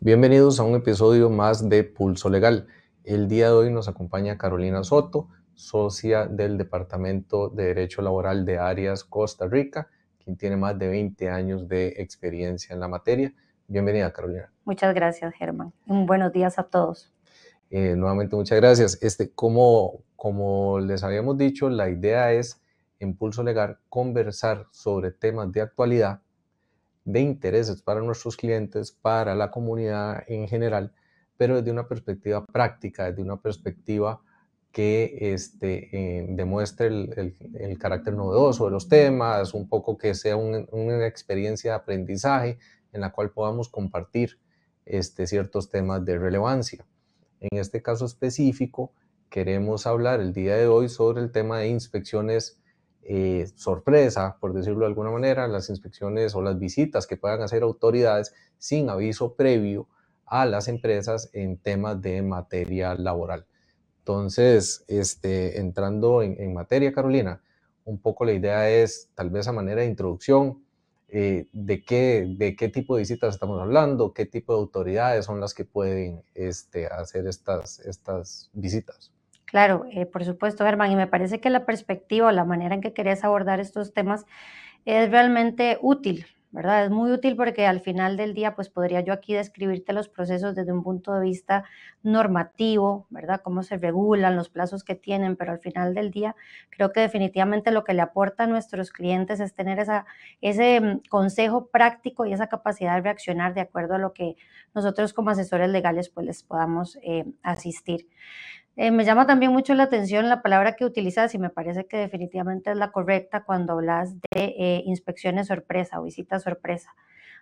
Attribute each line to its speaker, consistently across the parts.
Speaker 1: Bienvenidos a un episodio más de Pulso Legal. El día de hoy nos acompaña Carolina Soto, socia del Departamento de Derecho Laboral de Arias, Costa Rica, quien tiene más de 20 años de experiencia en la materia. Bienvenida, Carolina.
Speaker 2: Muchas gracias, Germán. Buenos días a todos.
Speaker 1: Nuevamente, muchas gracias. Como les habíamos dicho, la idea es, en Pulso Legal, conversar sobre temas de actualidad, de intereses para nuestros clientes, para la comunidad en general, pero desde una perspectiva práctica, desde una perspectiva que demuestre el carácter novedoso de los temas, un poco que sea una experiencia de aprendizaje en la cual podamos compartir ciertos temas de relevancia. En este caso específico, queremos hablar el día de hoy sobre el tema de inspecciones sorpresa, por decirlo de alguna manera, las inspecciones o las visitas que puedan hacer autoridades sin aviso previo a las empresas en temas de materia laboral. Entonces, entrando en materia, Carolina, un poco la idea es, tal vez a manera de introducción, de qué tipo de visitas estamos hablando, qué tipo de autoridades son las que pueden hacer estas visitas.
Speaker 2: Claro, por supuesto, Germán, y me parece que la perspectiva o la manera en que querés abordar estos temas es realmente útil, ¿verdad? Es muy útil porque al final del día, pues podría yo aquí describirte los procesos desde un punto de vista normativo, ¿verdad? Cómo se regulan, los plazos que tienen, pero al final del día creo que definitivamente lo que le aporta a nuestros clientes es tener ese consejo práctico y esa capacidad de reaccionar de acuerdo a lo que nosotros como asesores legales pues les podamos asistir. Me llama también mucho la atención la palabra que utilizas y me parece que definitivamente es la correcta cuando hablas de inspecciones sorpresa o visitas sorpresa.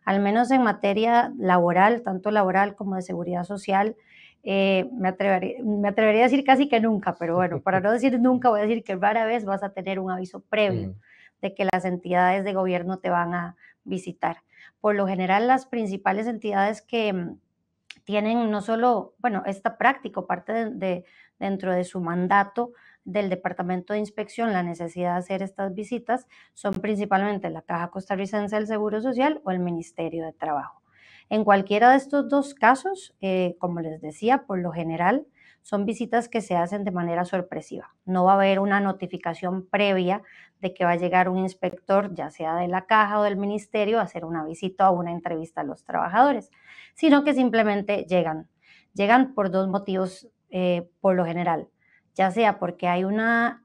Speaker 2: Al menos en materia laboral, tanto laboral como de seguridad social, me atrevería a decir casi que nunca, pero bueno, para no decir nunca voy a decir que rara vez vas a tener un aviso previo de que las entidades de gobierno te van a visitar. Por lo general, las principales entidades que tienen no solo, bueno, esta práctica, parte dentro de su mandato del Departamento de Inspección, la necesidad de hacer estas visitas, son principalmente la Caja Costarricense del Seguro Social o el Ministerio de Trabajo. En cualquiera de estos dos casos, como les decía, por lo general son visitas que se hacen de manera sorpresiva. No va a haber una notificación previa de que va a llegar un inspector, ya sea de la caja o del ministerio, a hacer una visita o una entrevista a los trabajadores, sino que simplemente llegan. Llegan por dos motivos por lo general, ya sea porque hay una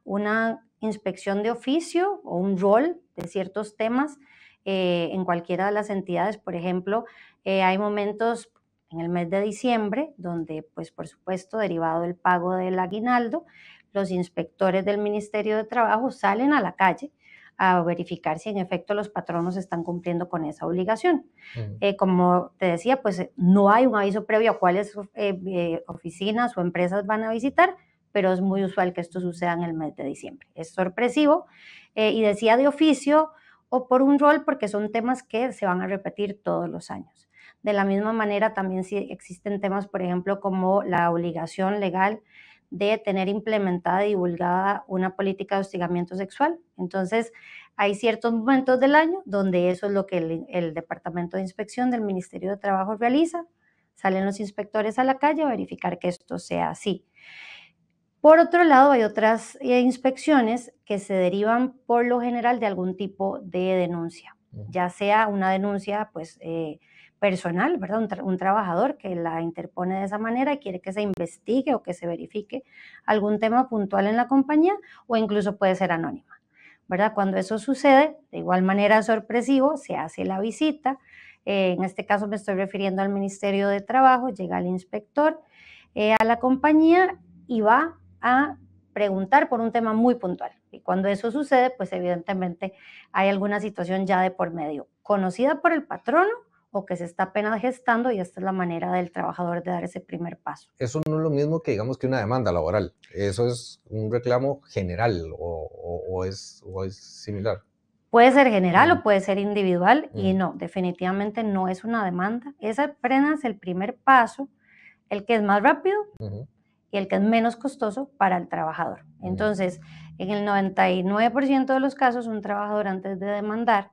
Speaker 2: inspección de oficio o un rol de ciertos temas en cualquiera de las entidades. Por ejemplo, hay momentos en el mes de diciembre donde, pues por supuesto, derivado del pago del aguinaldo, los inspectores del Ministerio de Trabajo salen a la calle a verificar si en efecto los patronos están cumpliendo con esa obligación. Como te decía, pues no hay un aviso previo a cuáles oficinas o empresas van a visitar, pero es muy usual que esto suceda en el mes de diciembre. Es sorpresivo y decía de oficio o por un rol porque son temas que se van a repetir todos los años. De la misma manera, también sí existen temas, por ejemplo, como la obligación legal de tener implementada y divulgada una política de hostigamiento sexual. Entonces, hay ciertos momentos del año donde eso es lo que el Departamento de Inspección del Ministerio de Trabajo realiza. Salen los inspectores a la calle a verificar que esto sea así. Por otro lado, hay otras inspecciones que se derivan por lo general de algún tipo de denuncia, ya sea una denuncia pues, personal, ¿verdad? Un trabajador que la interpone de esa manera y quiere que se investigue o que se verifique algún tema puntual en la compañía, o incluso puede ser anónima, ¿verdad? Cuando eso sucede, de igual manera sorpresivo, se hace la visita. En este caso me estoy refiriendo al Ministerio de Trabajo, llega el inspector a la compañía y va a preguntar por un tema muy puntual. Y cuando eso sucede, pues evidentemente hay alguna situación ya de por medio, conocida por el patrono o que se está apenas gestando, y esta es la manera del trabajador de dar ese primer paso.
Speaker 1: Eso no es lo mismo que digamos que una demanda laboral. Eso es un reclamo general o es similar.
Speaker 2: Puede ser general o puede ser individual y no, definitivamente no es una demanda. Es apenas el primer paso, el que es más rápido y el que es menos costoso para el trabajador. Entonces, en el 99% de los casos, un trabajador antes de demandar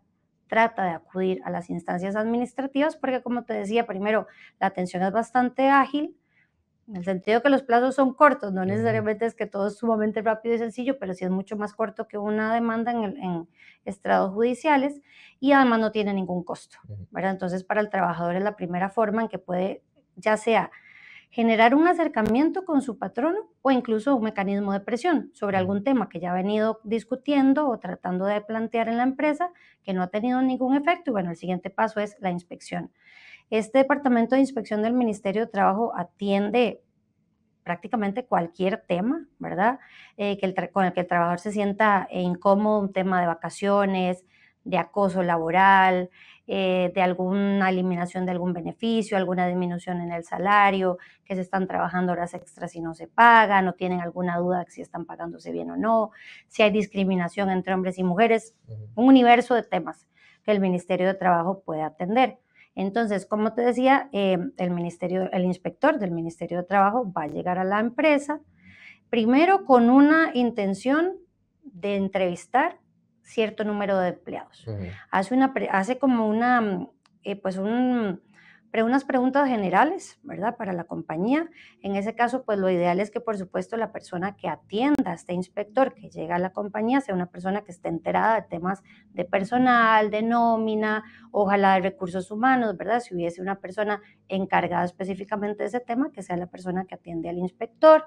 Speaker 2: trata de acudir a las instancias administrativas porque, como te decía, primero, la atención es bastante ágil, en el sentido que los plazos son cortos, no necesariamente es que todo es sumamente rápido y sencillo, pero sí es mucho más corto que una demanda en estrados judiciales y además no tiene ningún costo, ¿verdad? Entonces, para el trabajador es la primera forma en que puede, ya sea generar un acercamiento con su patrono o incluso un mecanismo de presión sobre algún tema que ya ha venido discutiendo o tratando de plantear en la empresa que no ha tenido ningún efecto. Y bueno, el siguiente paso es la inspección. Este departamento de inspección del Ministerio de Trabajo atiende prácticamente cualquier tema, ¿verdad? Con el que el trabajador se sienta incómodo, un tema de vacaciones, de acoso laboral, de alguna eliminación de algún beneficio, alguna disminución en el salario, que se están trabajando horas extras y no se pagan, o tienen alguna duda de si están pagándose bien o no, si hay discriminación entre hombres y mujeres, un universo de temas que el Ministerio de Trabajo puede atender. Entonces, como te decía, el inspector del Ministerio de Trabajo va a llegar a la empresa, primero con una intención de entrevistar cierto número de empleados. Hace como unas preguntas generales, ¿verdad? Para la compañía. En ese caso, pues lo ideal es que, por supuesto, la persona que atienda a este inspector que llega a la compañía sea una persona que esté enterada de temas de personal, de nómina, ojalá de recursos humanos, ¿verdad? Si hubiese una persona encargada específicamente de ese tema, que sea la persona que atiende al inspector,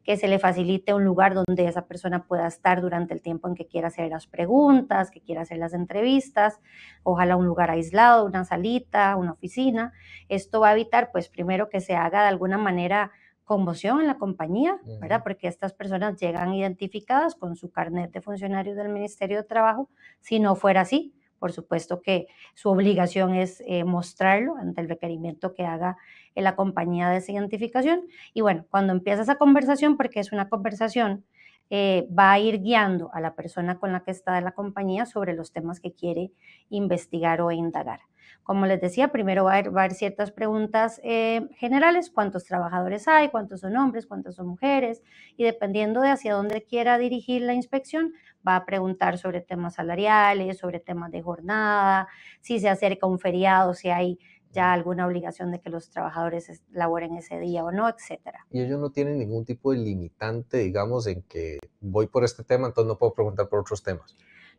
Speaker 2: que se le facilite un lugar donde esa persona pueda estar durante el tiempo en que quiera hacer las preguntas, que quiera hacer las entrevistas, ojalá un lugar aislado, una salita, una oficina. Esto va a evitar, pues, primero que se haga de alguna manera conmoción en la compañía, ¿verdad? Porque estas personas llegan identificadas con su carnet de funcionarios del Ministerio de Trabajo. Si no fuera así, por supuesto que su obligación es mostrarlo ante el requerimiento que haga la compañía de esa identificación. Y bueno, cuando empieza esa conversación, porque es una conversación, va a ir guiando a la persona con la que está de la compañía sobre los temas que quiere investigar o indagar. Como les decía, primero va a haber ciertas preguntas generales: cuántos trabajadores hay, cuántos son hombres, cuántos son mujeres, y dependiendo de hacia dónde quiera dirigir la inspección, va a preguntar sobre temas salariales, sobre temas de jornada, si se acerca un feriado, si hay ya alguna obligación de que los trabajadores laboren ese día o no, etcétera.
Speaker 1: Y ellos no tienen ningún tipo de limitante, digamos, en que voy por este tema, entonces no puedo preguntar por otros temas.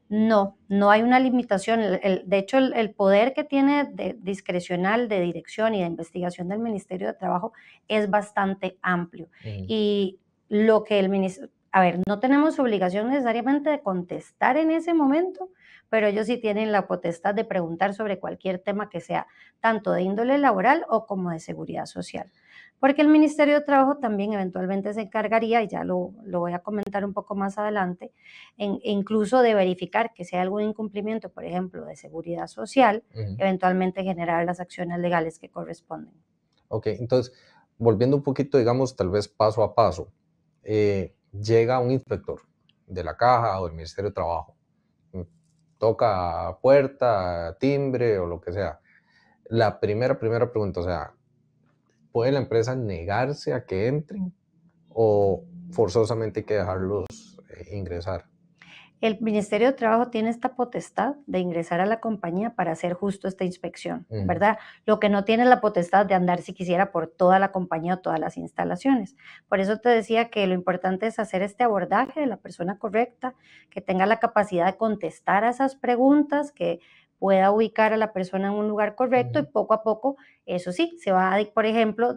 Speaker 2: No, no hay una limitación. De hecho, el poder que tiene discrecional de dirección y de investigación del Ministerio de Trabajo es bastante amplio. Y lo que el ministerio, a ver, no tenemos obligación necesariamente de contestar en ese momento, pero ellos sí tienen la potestad de preguntar sobre cualquier tema que sea tanto de índole laboral o como de seguridad social. Porque el Ministerio de Trabajo también eventualmente se encargaría, y ya lo voy a comentar un poco más adelante, incluso de verificar que si hay algún incumplimiento, por ejemplo, de seguridad social, eventualmente generar las acciones legales que corresponden.
Speaker 1: Ok, entonces, volviendo un poquito, digamos, tal vez paso a paso, llega un inspector de la caja o del Ministerio de Trabajo, toca puerta, timbre o lo que sea. La primera pregunta, o sea, ¿puede la empresa negarse a que entren o forzosamente hay que dejarlos ingresar?
Speaker 2: El Ministerio de Trabajo tiene esta potestad de ingresar a la compañía para hacer justo esta inspección, ¿verdad? Lo que no tiene es la potestad de andar, si quisiera, por toda la compañía o todas las instalaciones. Por eso te decía que lo importante es hacer este abordaje de la persona correcta, que tenga la capacidad de contestar a esas preguntas, que pueda ubicar a la persona en un lugar correcto y poco a poco, eso sí, se va a, por ejemplo,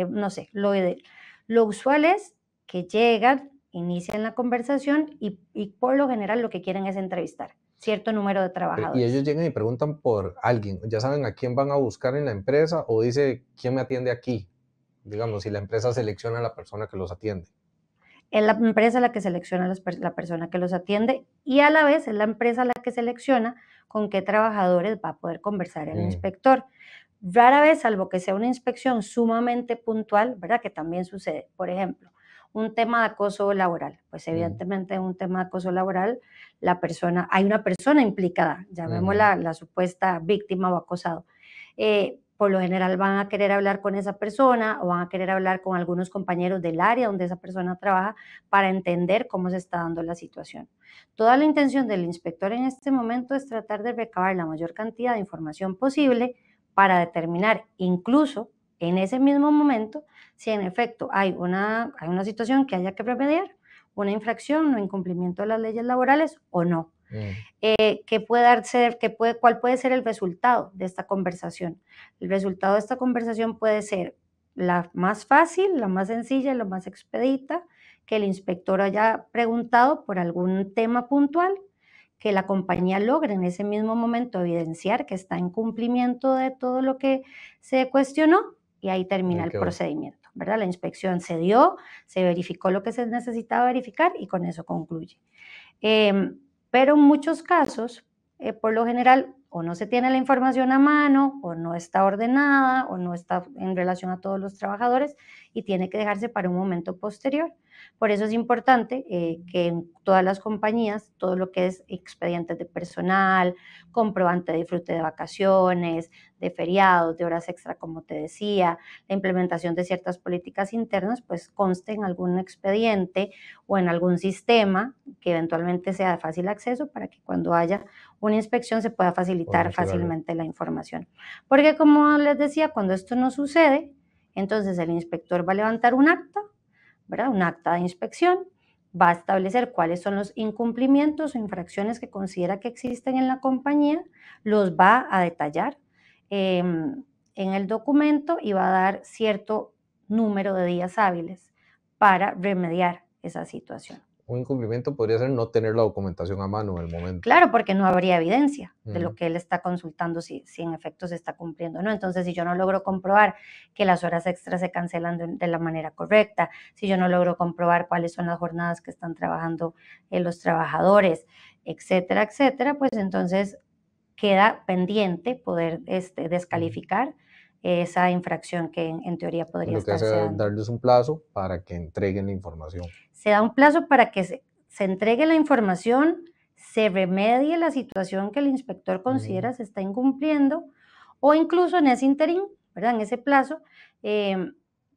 Speaker 2: no sé, lo usual es que llegan, inician la conversación y por lo general lo que quieren es entrevistar cierto número de
Speaker 1: Y
Speaker 2: trabajadores.
Speaker 1: ellos llegan y preguntan por alguien, ya saben a quién van a buscar en la empresa o dice quién me atiende aquí, digamos, si la empresa selecciona a la persona que los atiende.
Speaker 2: Es la empresa la que selecciona la persona que los atiende y a la vez es la empresa la que selecciona con qué trabajadores va a poder conversar el inspector. Rara vez, salvo que sea una inspección sumamente puntual, ¿verdad? Que también sucede. Por ejemplo, un tema de acoso laboral. Pues evidentemente un tema de acoso laboral, hay una persona implicada, llamémosla la supuesta víctima o acosado. por lo general van a querer hablar con esa persona o van a querer hablar con algunos compañeros del área donde esa persona trabaja para entender cómo se está dando la situación. Toda la intención del inspector en este momento es tratar de recabar la mayor cantidad de información posible para determinar incluso en ese mismo momento si en efecto hay una situación que haya que remediar, una infracción o incumplimiento de las leyes laborales o no. ¿Cuál puede ser el resultado de esta conversación? El resultado de esta conversación puede ser la más fácil, la más sencilla, la más expedita, que el inspector haya preguntado por algún tema puntual, que la compañía logre en ese mismo momento evidenciar que está en cumplimiento de todo lo que se cuestionó y ahí termina el procedimiento, ¿verdad? La inspección se dio, se verificó lo que se necesitaba verificar y con eso concluye. Pero en muchos casos, por lo general, o no se tiene la información a mano, o no está ordenada, o no está en relación a todos los trabajadores y tiene que dejarse para un momento posterior. Por eso es importante que en todas las compañías, todo lo que es expedientes de personal, comprobante de disfrute de vacaciones, de feriados, de horas extra, como te decía, la implementación de ciertas políticas internas, pues conste en algún expediente o en algún sistema que eventualmente sea de fácil acceso para que cuando haya una inspección se pueda facilitar fácilmente la información. Porque como les decía, cuando esto no sucede, entonces el inspector va a levantar un acta, ¿verdad? Un acta de inspección, va a establecer cuáles son los incumplimientos o infracciones que considera que existen en la compañía, los va a detallar en el documento y va a dar cierto número de días hábiles para remediar esa situación.
Speaker 1: Un incumplimiento podría ser no tener la documentación a mano en el momento.
Speaker 2: Claro, porque no habría evidencia de lo que él está consultando si en efecto se está cumpliendo, ¿no? Entonces, si yo no logro comprobar que las horas extras se cancelan de la manera correcta, si yo no logro comprobar cuáles son las jornadas que están trabajando los trabajadores, etcétera, etcétera, pues entonces queda pendiente poder descalificar esa infracción que en teoría podría estarse dando.
Speaker 1: Lo que hace es darles un plazo para que entreguen la información.
Speaker 2: Se da un plazo para que se entregue la información, se remedie la situación que el inspector considera se está incumpliendo, o incluso en ese interín, ¿verdad? En ese plazo,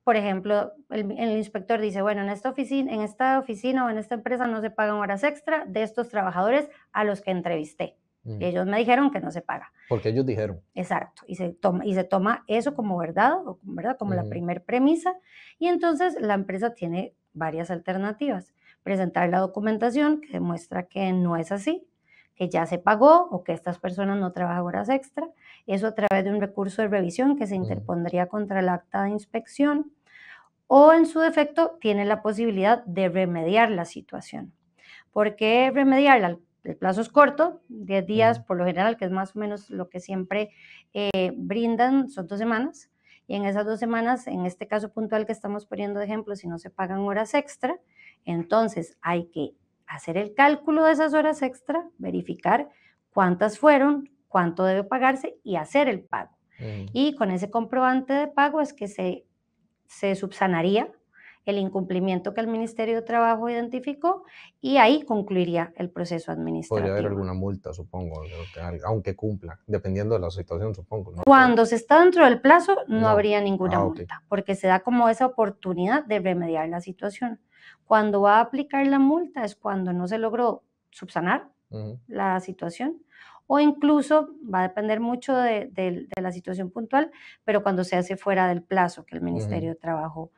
Speaker 2: por ejemplo, el inspector dice, bueno, en esta oficina o en esta empresa no se pagan horas extra de estos trabajadores a los que entrevisté. Y ellos me dijeron que no se paga.
Speaker 1: Porque ellos dijeron.
Speaker 2: Exacto, y se toma eso como verdad, ¿verdad? Como la primer premisa, y entonces la empresa tiene varias alternativas. Presentar la documentación que demuestra que no es así, que ya se pagó o que estas personas no trabajan horas extra, eso a través de un recurso de revisión que se interpondría contra el acta de inspección, o en su defecto tiene la posibilidad de remediar la situación. ¿Por qué remediarla? El plazo es corto, 10 días por lo general, que es más o menos lo que siempre brindan, son 2 semanas. Y en esas 2 semanas, en este caso puntual que estamos poniendo de ejemplo, si no se pagan horas extra, entonces hay que hacer el cálculo de esas horas extra, verificar cuántas fueron, cuánto debe pagarse y hacer el pago. Y con ese comprobante de pago es que se subsanaría el incumplimiento que el Ministerio de Trabajo identificó y ahí concluiría el proceso administrativo.
Speaker 1: Podría haber alguna multa, supongo, aunque cumpla, dependiendo de la situación, supongo, ¿no?
Speaker 2: Cuando se está dentro del plazo no habría ninguna multa, porque se da como esa oportunidad de remediar la situación. Cuando va a aplicar la multa es cuando no se logró subsanar la situación, o incluso va a depender mucho de la situación puntual, pero cuando se hace fuera del plazo que el Ministerio de Trabajo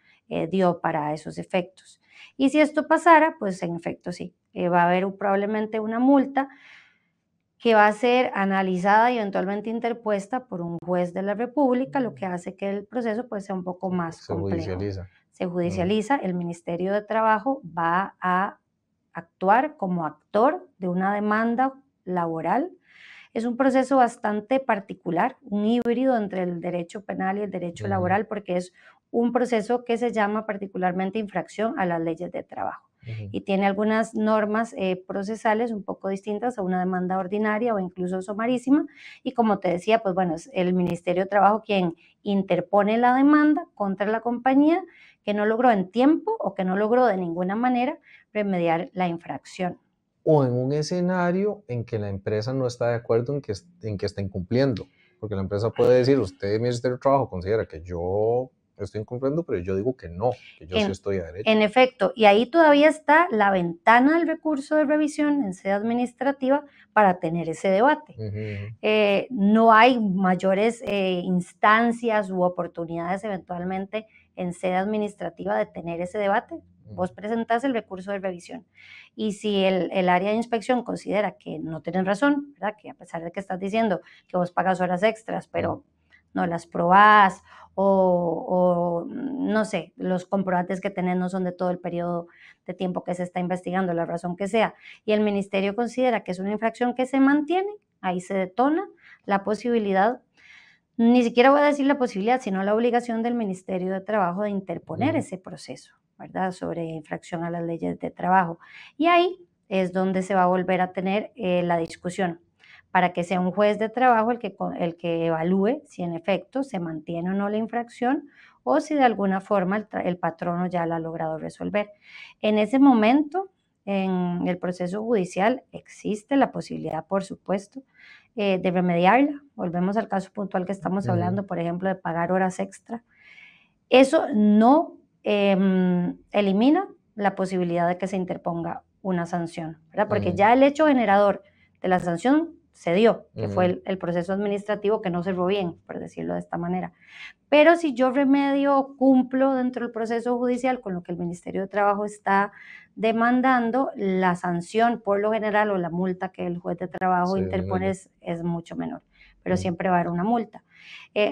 Speaker 2: dio para esos efectos. Y si esto pasara, pues en efecto sí, va a haber probablemente una multa que va a ser analizada y eventualmente interpuesta por un juez de la República, lo que hace que el proceso pues sea un poco más complejo. Se judicializa, el Ministerio de Trabajo va a actuar como actor de una demanda laboral. Es un proceso bastante particular, un híbrido entre el derecho penal y el derecho laboral, porque es un proceso que se llama particularmente infracción a las leyes de trabajo. Y tiene algunas normas procesales un poco distintas a una demanda ordinaria o incluso sumarísima. Y como te decía, pues bueno, es el Ministerio de Trabajo quien interpone la demanda contra la compañía que no logró en tiempo o que no logró de ninguna manera remediar la infracción.
Speaker 1: O en un escenario en que la empresa no está de acuerdo en que está incumpliendo. Porque la empresa puede decir, usted, Ministerio de Trabajo, considera que yo estoy incumpliendo, pero yo digo que no, que yo sí estoy a derecho.
Speaker 2: En efecto, y ahí todavía está la ventana del recurso de revisión en sede administrativa para tener ese debate. No hay mayores instancias u oportunidades eventualmente en sede administrativa de tener ese debate. Vos presentás el recurso de revisión. Y si el área de inspección considera que no tienen razón, ¿verdad? Que a pesar de que estás diciendo que vos pagas horas extras, pero no las probás, o no sé, los comprobantes que tenés no son de todo el periodo de tiempo que se está investigando, la razón que sea, y el ministerio considera que es una infracción que se mantiene, ahí se detona la posibilidad, ni siquiera voy a decir la posibilidad, sino la obligación del Ministerio de Trabajo de interponer ese proceso, ¿verdad? Sobre infracción a las leyes de trabajo. Y ahí es donde se va a volver a tener la discusión, para que sea un juez de trabajo el que evalúe si en efecto se mantiene o no la infracción, o si de alguna forma el patrono ya la ha logrado resolver. En ese momento, en el proceso judicial, existe la posibilidad, por supuesto, de remediarla. Volvemos al caso puntual que estamos hablando, por ejemplo, de pagar horas extra. Eso no elimina la posibilidad de que se interponga una sanción, ¿verdad? Porque ya el hecho generador de la sanción se dio, que fue el proceso administrativo que no cerró bien, por decirlo de esta manera. Pero si yo remedio, cumplo dentro del proceso judicial con lo que el Ministerio de Trabajo está demandando, la sanción por lo general o la multa que el juez de trabajo interpone es mucho menor, pero siempre va a haber una multa.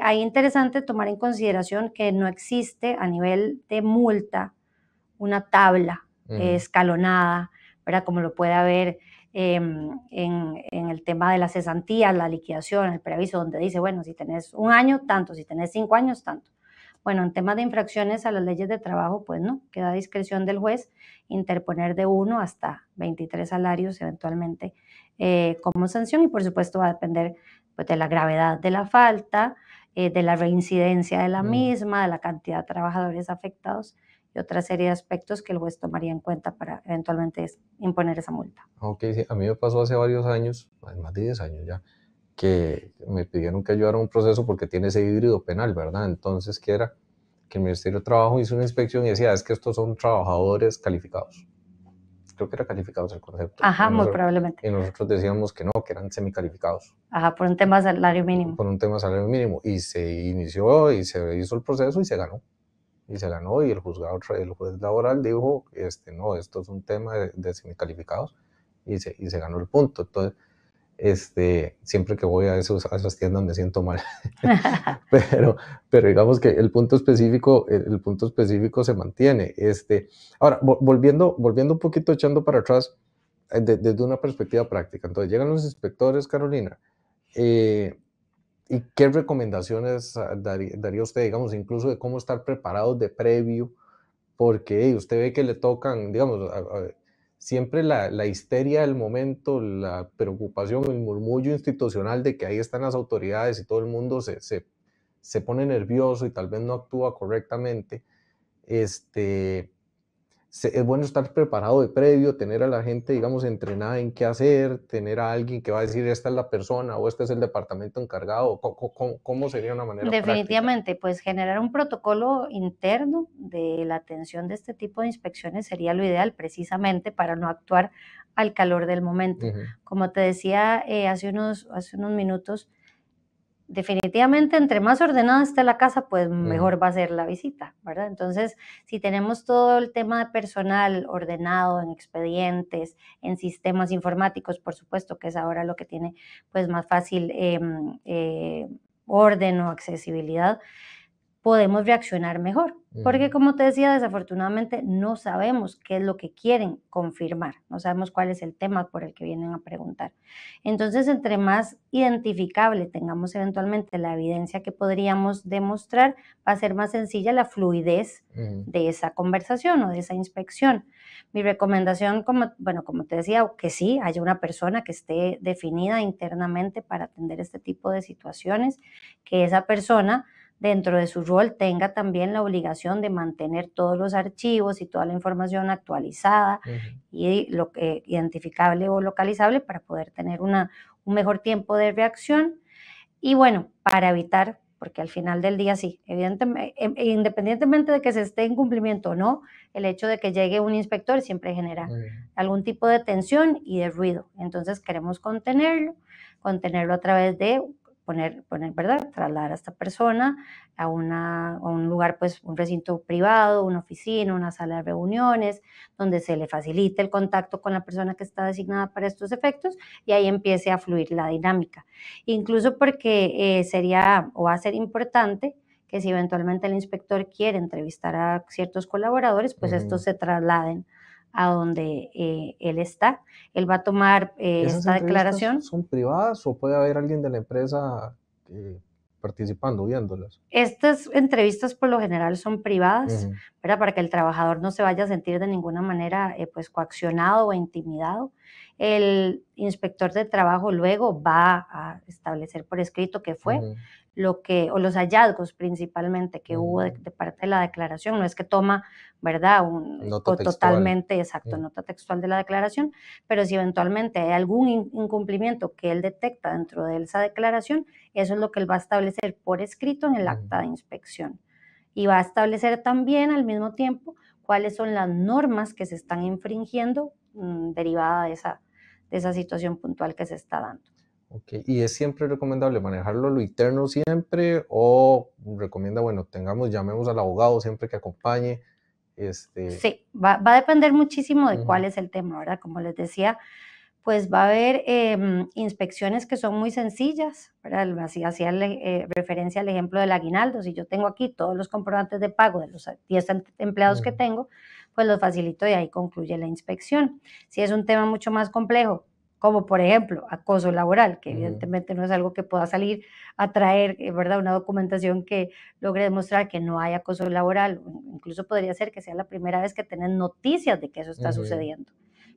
Speaker 2: Ahí es interesante tomar en consideración que no existe a nivel de multa una tabla escalonada, ¿verdad? Como lo puede haber en el tema de las cesantías, la liquidación, el preaviso, donde dice, bueno, si tenés 1 año, tanto, si tenés 5 años, tanto. Bueno, en temas de infracciones a las leyes de trabajo, pues no, queda a discreción del juez interponer de 1 hasta 23 salarios eventualmente como sanción, y por supuesto va a depender pues, de la gravedad de la falta, de la reincidencia de la misma, de la cantidad de trabajadores afectados y otra serie de aspectos que el juez tomaría en cuenta para eventualmente imponer esa multa.
Speaker 1: Ok, sí, a mí me pasó hace varios años, más de 10 años ya, que me pidieron que ayudara a un proceso porque tiene ese híbrido penal, ¿verdad? Entonces, ¿qué era? Que el Ministerio de Trabajo hizo una inspección y decía, es que estos son trabajadores calificados. Creo que era calificados el concepto.
Speaker 2: Ajá, muy probablemente.
Speaker 1: Y nosotros decíamos que no, que eran semicalificados.
Speaker 2: Ajá, por un tema de salario mínimo.
Speaker 1: Por un tema de salario mínimo. Y se inició y se hizo el proceso y se ganó. Y se ganó, y el juez laboral dijo, no, esto es un tema de semicalificados, y se ganó el punto. Entonces, siempre que voy a esas tiendas me siento mal. pero digamos que el punto específico se mantiene. Ahora, volviendo un poquito, echando para atrás, desde una perspectiva práctica. Entonces, llegan los inspectores, Carolina, ¿y qué recomendaciones daría usted, digamos, incluso de cómo estar preparados de previo? Porque usted ve que le tocan, digamos, siempre la histeria del momento, la preocupación, el murmullo institucional de que ahí están las autoridades y todo el mundo se pone nervioso y tal vez no actúa correctamente. Es bueno estar preparado de previo, tener a la gente, digamos, entrenada en qué hacer, tener a alguien que va a decir, esta es la persona o este es el departamento encargado. ¿Cómo sería una manera
Speaker 2: Definitivamente,
Speaker 1: práctica?
Speaker 2: pues generar un protocolo interno de la atención de este tipo de inspecciones sería lo ideal, precisamente para no actuar al calor del momento. Como te decía hace unos minutos, definitivamente entre más ordenada esté la casa, pues mejor va a ser la visita, ¿verdad? Entonces, si tenemos todo el tema de personal ordenado en expedientes, en sistemas informáticos, por supuesto que es ahora lo que tiene pues más fácil orden o accesibilidad, podemos reaccionar mejor. Porque como te decía, desafortunadamente no sabemos qué es lo que quieren confirmar, no sabemos cuál es el tema por el que vienen a preguntar. Entonces, entre más identificable tengamos eventualmente la evidencia que podríamos demostrar, va a ser más sencilla la fluidez de esa conversación o de esa inspección. Mi recomendación, como te decía, que sí, haya una persona que esté definida internamente para atender este tipo de situaciones, que esa persona dentro de su rol tenga también la obligación de mantener todos los archivos y toda la información actualizada y identificable o localizable para poder tener un mejor tiempo de reacción. Y bueno, para evitar, porque al final del día sí, evidentemente, independientemente de que se esté en cumplimiento o no, el hecho de que llegue un inspector siempre genera algún tipo de tensión y de ruido. Entonces queremos contenerlo a través de poner, ¿verdad? Trasladar a esta persona a un lugar, pues un recinto privado, una oficina, una sala de reuniones, donde se le facilite el contacto con la persona que está designada para estos efectos y ahí empiece a fluir la dinámica. Incluso porque sería o va a ser importante que si eventualmente el inspector quiere entrevistar a ciertos colaboradores, pues estos se trasladen a donde él está. Él va a tomar
Speaker 1: ¿Esas
Speaker 2: esta
Speaker 1: entrevistas
Speaker 2: declaración.
Speaker 1: son privadas o puede haber alguien de la empresa participando, viéndolas?
Speaker 2: Estas entrevistas por lo general son privadas,
Speaker 1: Ujú,
Speaker 2: ¿verdad? Para que el trabajador no se vaya a sentir de ninguna manera pues coaccionado o intimidado. El inspector de trabajo luego va a establecer por escrito qué fue
Speaker 1: ujú,
Speaker 2: o los hallazgos principalmente que hubo
Speaker 1: ujú.
Speaker 2: de parte de la declaración. No es que toma, ¿verdad?
Speaker 1: Nota textual.
Speaker 2: Totalmente exacto,
Speaker 1: Ujú,
Speaker 2: nota textual de la declaración, pero si eventualmente hay algún incumplimiento que él detecta dentro de esa declaración, eso es lo que él va a establecer por escrito en el acta de inspección. Y va a establecer también al mismo tiempo cuáles son las normas que se están infringiendo derivada de esa situación puntual que se está dando.
Speaker 1: ok. ¿Y es siempre recomendable manejarlo lo interno siempre o recomienda, bueno, llamemos al abogado siempre que acompañe?
Speaker 2: Sí, va a depender muchísimo de
Speaker 1: Ujú,
Speaker 2: cuál es el tema, ¿verdad? Como les decía, pues va a haber inspecciones que son muy sencillas, ¿verdad? Así hacía referencia al ejemplo del aguinaldo. Si yo tengo aquí todos los comprobantes de pago de los 10 empleados que
Speaker 1: ujú,
Speaker 2: tengo, pues los facilito y ahí concluye la inspección. Si es un tema mucho más complejo, como por ejemplo acoso laboral, que
Speaker 1: ujú,
Speaker 2: evidentemente no es algo que pueda salir a traer, ¿verdad? Una documentación que logre demostrar que no hay acoso laboral. Incluso podría ser que sea la primera vez que tenés noticias de que eso está
Speaker 1: ujú.
Speaker 2: sucediendo,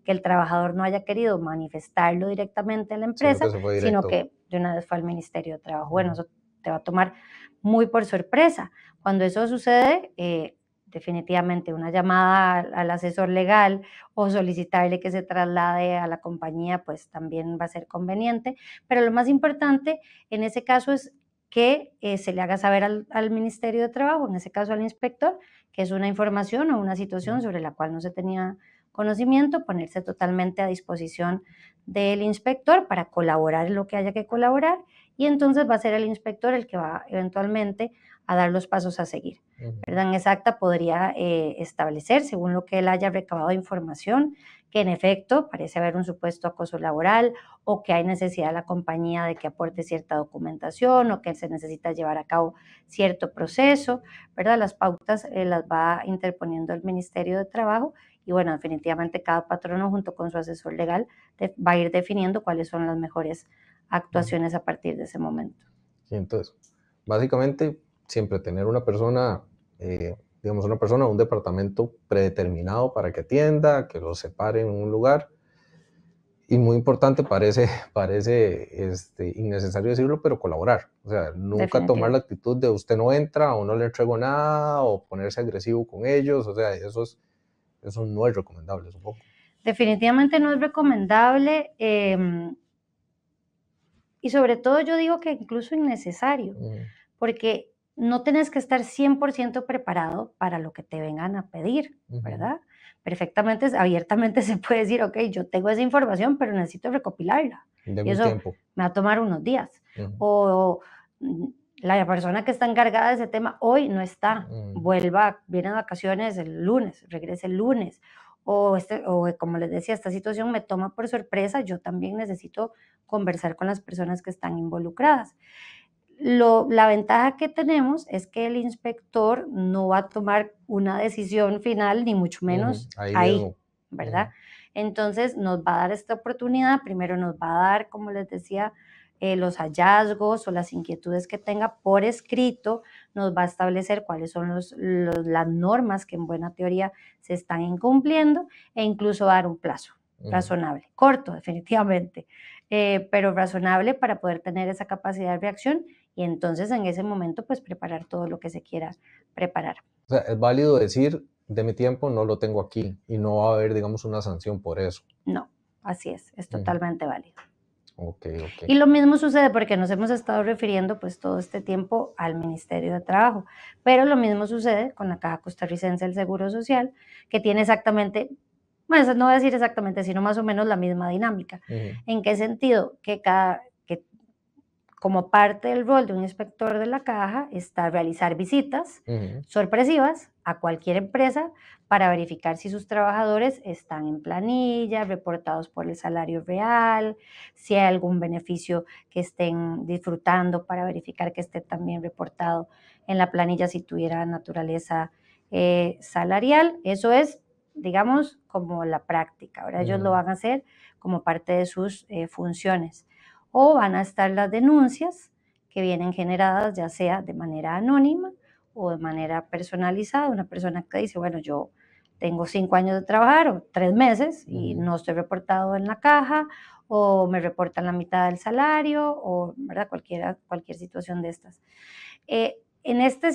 Speaker 2: que el trabajador no haya querido manifestarlo directamente a la
Speaker 1: Sino que
Speaker 2: empresa,
Speaker 1: se fue
Speaker 2: sino
Speaker 1: directo.
Speaker 2: que de una vez fue al Ministerio de Trabajo. Bueno,
Speaker 1: Ujú,
Speaker 2: eso te va a tomar muy por sorpresa. Cuando eso sucede, definitivamente una llamada al asesor legal o solicitarle que se traslade a la compañía, pues también va a ser conveniente. Pero lo más importante en ese caso es que se le haga saber al Ministerio de Trabajo, en ese caso al inspector, que es una información o una situación sobre la cual no se tenía conocimiento, ponerse totalmente a disposición del inspector para colaborar en lo que haya que colaborar y entonces va a ser el inspector el que va eventualmente a dar los pasos a seguir.
Speaker 1: ujú.
Speaker 2: ¿Verdad? En esa acta podría establecer, según lo que él haya recabado de información, que en efecto parece haber un supuesto acoso laboral o que hay necesidad de la compañía de que aporte cierta documentación o que se necesita llevar a cabo cierto proceso, ¿verdad? Las pautas las va interponiendo el Ministerio de Trabajo y bueno, definitivamente cada patrono junto con su asesor legal va a ir definiendo cuáles son las mejores actuaciones a partir de ese momento.
Speaker 1: Y entonces, básicamente, siempre tener una persona, digamos, una persona, un departamento predeterminado para que atienda, que los separe en un lugar. Y muy importante, parece innecesario decirlo, pero colaborar. O sea, nunca tomar
Speaker 2: Definitivo.
Speaker 1: la actitud de usted no entra o no le entrego nada o ponerse agresivo con ellos. O sea, eso no es recomendable, supongo.
Speaker 2: Definitivamente no es recomendable y sobre todo yo digo que incluso innecesario,
Speaker 1: Ujú,
Speaker 2: porque no tenés que estar 100% preparado para lo que te vengan a pedir,
Speaker 1: ujú.
Speaker 2: ¿verdad? Perfectamente, abiertamente se puede decir, ok, yo tengo esa información, pero necesito recopilarla. Y
Speaker 1: Deme un
Speaker 2: eso
Speaker 1: tiempo.
Speaker 2: me va a tomar unos días.
Speaker 1: Ujú,
Speaker 2: O la persona que está encargada de ese tema hoy no está,
Speaker 1: ujú,
Speaker 2: viene de vacaciones el lunes, regrese el lunes. O como les decía, esta situación me toma por sorpresa, yo también necesito conversar con las personas que están involucradas. La ventaja que tenemos es que el inspector no va a tomar una decisión final, ni mucho
Speaker 1: ujú.
Speaker 2: menos
Speaker 1: Ahí
Speaker 2: ahí,
Speaker 1: mismo.
Speaker 2: ¿verdad?
Speaker 1: Ujú,
Speaker 2: Entonces nos va a dar esta oportunidad, primero nos va a dar, como les decía, los hallazgos o las inquietudes que tenga por escrito, nos va a establecer cuáles son las normas que en buena teoría se están incumpliendo e incluso dar un plazo
Speaker 1: ujú.
Speaker 2: razonable, corto definitivamente, pero razonable para poder tener esa capacidad de reacción y entonces en ese momento pues preparar todo lo que se quiera preparar.
Speaker 1: O sea, es válido decir, deme tiempo, no lo tengo aquí, y no va a haber, digamos, una sanción por eso.
Speaker 2: No, así es
Speaker 1: Ujú.
Speaker 2: totalmente válido.
Speaker 1: Ok, ok.
Speaker 2: Y lo mismo sucede porque nos hemos estado refiriendo pues todo este tiempo al Ministerio de Trabajo, pero lo mismo sucede con la Caja Costarricense del Seguro Social, que tiene exactamente, bueno, no voy a decir exactamente, sino más o menos la misma dinámica.
Speaker 1: Ujú,
Speaker 2: ¿En qué sentido? Que como parte del rol de un inspector de la caja está realizar visitas
Speaker 1: ujú,
Speaker 2: sorpresivas a cualquier empresa para verificar si sus trabajadores están en planilla, reportados por el salario real, si hay algún beneficio que estén disfrutando para verificar que esté también reportado en la planilla si tuviera naturaleza salarial. Eso es, digamos, como la práctica. Ahora ellos lo
Speaker 1: ujú,
Speaker 2: van a hacer como parte de sus funciones, o van a estar las denuncias que vienen generadas ya sea de manera anónima o de manera personalizada. Una persona que dice, bueno, yo tengo 5 años de trabajar o 3 meses y
Speaker 1: ujú.
Speaker 2: no estoy reportado en la caja, o me reportan la mitad del salario, o ¿verdad? Cualquier situación de estas. En esta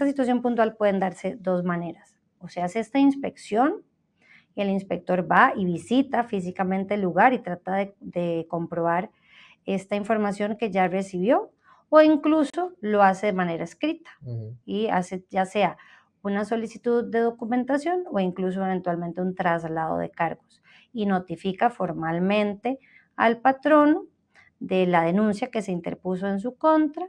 Speaker 2: situación puntual pueden darse dos maneras. O se hace esta inspección y el inspector va y visita físicamente el lugar y trata de comprobar esta información que ya recibió, o incluso lo hace de manera escrita
Speaker 1: Ujú,
Speaker 2: y hace ya sea una solicitud de documentación o incluso eventualmente un traslado de cargos y notifica formalmente al patrono de la denuncia que se interpuso en su contra,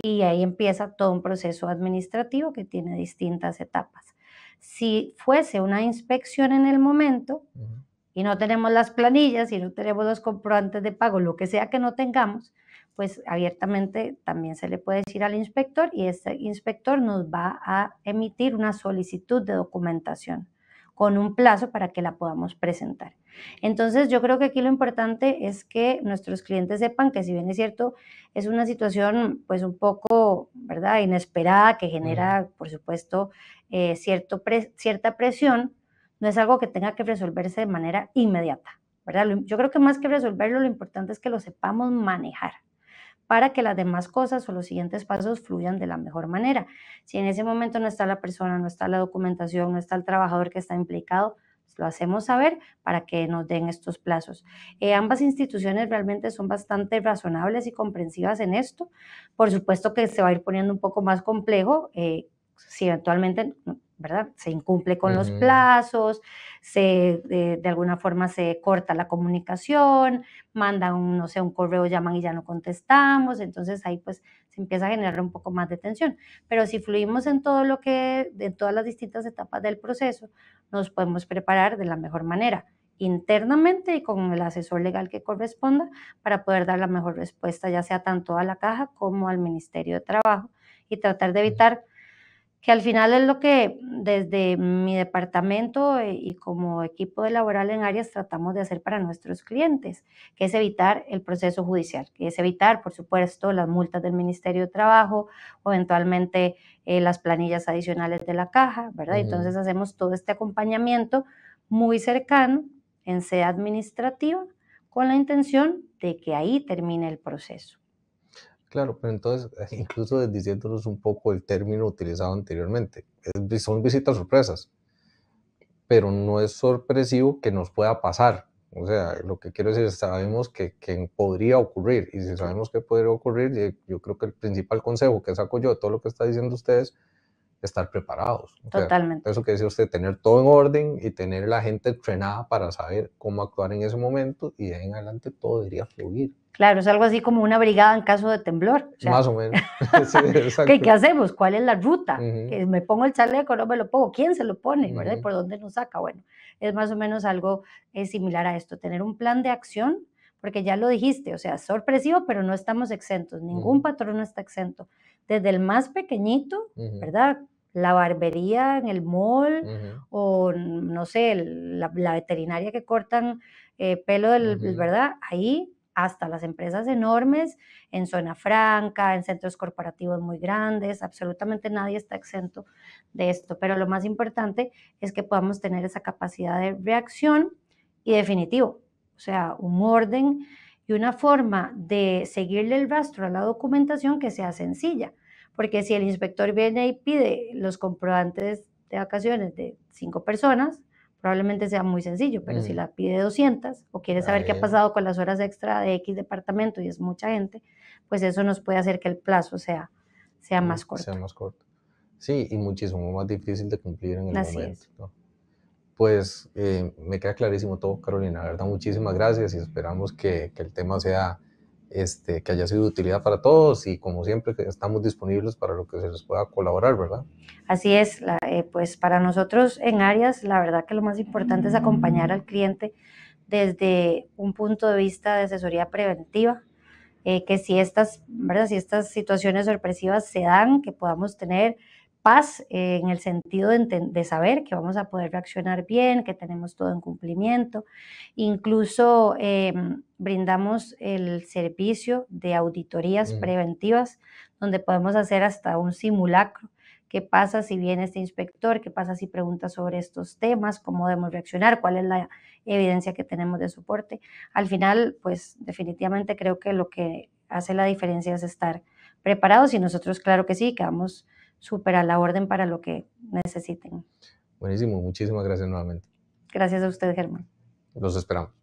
Speaker 2: y ahí empieza todo un proceso administrativo que tiene distintas etapas. Si fuese una inspección en el momento,
Speaker 1: ujú.
Speaker 2: y no tenemos las planillas y no tenemos los comprobantes de pago, lo que sea que no tengamos, pues abiertamente también se le puede decir al inspector y este inspector nos va a emitir una solicitud de documentación con un plazo para que la podamos presentar. Entonces yo creo que aquí lo importante es que nuestros clientes sepan que, si bien es cierto, es una situación pues un poco, ¿verdad?, inesperada, que
Speaker 1: Ujú,
Speaker 2: genera por supuesto cierta presión, no es algo que tenga que resolverse de manera inmediata, ¿verdad? Yo creo que más que resolverlo, lo importante es que lo sepamos manejar para que las demás cosas o los siguientes pasos fluyan de la mejor manera. Si en ese momento no está la persona, no está la documentación, no está el trabajador que está implicado, pues lo hacemos saber para que nos den estos plazos. Ambas instituciones realmente son bastante razonables y comprensivas en esto. Por supuesto que se va a ir poniendo un poco más complejo si eventualmente, ¿verdad?, se incumple con los
Speaker 1: ujú.
Speaker 2: plazos, de alguna forma se corta la comunicación, mandan, no sé, un correo, llaman y ya no contestamos, entonces ahí pues se empieza a generar un poco más de tensión. Pero si fluimos en en todas las distintas etapas del proceso, nos podemos preparar de la mejor manera, internamente y con el asesor legal que corresponda, para poder dar la mejor respuesta, ya sea tanto a la caja como al Ministerio de Trabajo, y tratar de evitar, que al final es lo que desde mi departamento y como equipo de laboral en áreas tratamos de hacer para nuestros clientes, que es evitar el proceso judicial, que es evitar, por supuesto, las multas del Ministerio de Trabajo o eventualmente las planillas adicionales de la caja, ¿verdad?
Speaker 1: Ujú.
Speaker 2: Entonces hacemos todo este acompañamiento muy cercano en sede administrativa, con la intención de que ahí termine el proceso.
Speaker 1: Claro, pero entonces, incluso desdiciéndonos un poco el término utilizado anteriormente, son visitas sorpresas, pero no es sorpresivo que nos pueda pasar. O sea, lo que quiero decir es, sabemos que podría ocurrir, y si sabemos que podría ocurrir, yo creo que el principal consejo que saco yo de todo lo que está diciendo ustedes, estar preparados. O sea,
Speaker 2: Totalmente.
Speaker 1: eso que decía usted, tener todo en orden y tener la gente entrenada para saber cómo actuar en ese momento, y de ahí en adelante todo debería fluir.
Speaker 2: Claro, es algo así como una brigada en caso de temblor. O sea,
Speaker 1: Más o menos. Sí,
Speaker 2: ¿qué
Speaker 1: exacto.
Speaker 2: hacemos? ¿Cuál es la ruta?
Speaker 1: Ujú,
Speaker 2: ¿Que me pongo el chaleco, no me lo pongo? ¿Quién se lo pone? ¿Verdad? ¿Y
Speaker 1: ujú,
Speaker 2: por dónde nos saca? Bueno, es más o menos algo similar a esto, tener un plan de acción, porque ya lo dijiste, o sea, sorpresivo, pero no estamos exentos, ningún
Speaker 1: ujú,
Speaker 2: patrón no está exento. Desde el más pequeñito,
Speaker 1: ujú,
Speaker 2: ¿verdad? La barbería en el mall,
Speaker 1: ujú,
Speaker 2: o no sé, la veterinaria que cortan pelo,
Speaker 1: ujú,
Speaker 2: ¿verdad? Ahí hasta las empresas enormes en zona franca, en centros corporativos muy grandes, absolutamente nadie está exento de esto, pero lo más importante es que podamos tener esa capacidad de reacción y definitivo, o sea, un orden y una forma de seguirle el rastro a la documentación que sea sencilla, porque si el inspector viene y pide los comprobantes de vacaciones de 5 personas, probablemente sea muy sencillo, pero si la pide 200 o quiere saber qué ha
Speaker 1: Ahí,
Speaker 2: pasado con las horas extra de X departamento y es mucha gente, pues eso nos puede hacer que el plazo sea más
Speaker 1: sea
Speaker 2: corto.
Speaker 1: más corto. Sí, y muchísimo más difícil de cumplir en el
Speaker 2: Así
Speaker 1: momento,
Speaker 2: es.
Speaker 1: ¿no? Pues me queda clarísimo todo, Carolina. La verdad, muchísimas gracias y esperamos que el tema sea, que haya sido de utilidad para todos y como siempre que estamos disponibles para lo que se les pueda colaborar, ¿verdad?
Speaker 2: Así es, pues para nosotros en Arias, la verdad que lo más importante es acompañar al cliente desde un punto de vista de asesoría preventiva, que si ¿verdad? Si estas situaciones sorpresivas se dan, que podamos tener paz en el sentido de saber que vamos a poder reaccionar bien, que tenemos todo en cumplimiento. Incluso brindamos el servicio de auditorías preventivas, donde podemos hacer hasta un simulacro. ¿Qué pasa si viene este inspector? ¿Qué pasa si pregunta sobre estos temas? ¿Cómo debemos reaccionar? ¿Cuál es la evidencia que tenemos de soporte? Al final, pues definitivamente creo que lo que hace la diferencia es estar preparados y nosotros, claro que sí, quedamos súper a la orden para lo que necesiten.
Speaker 1: Buenísimo, muchísimas gracias nuevamente.
Speaker 2: Gracias a usted, Germán.
Speaker 1: Los esperamos.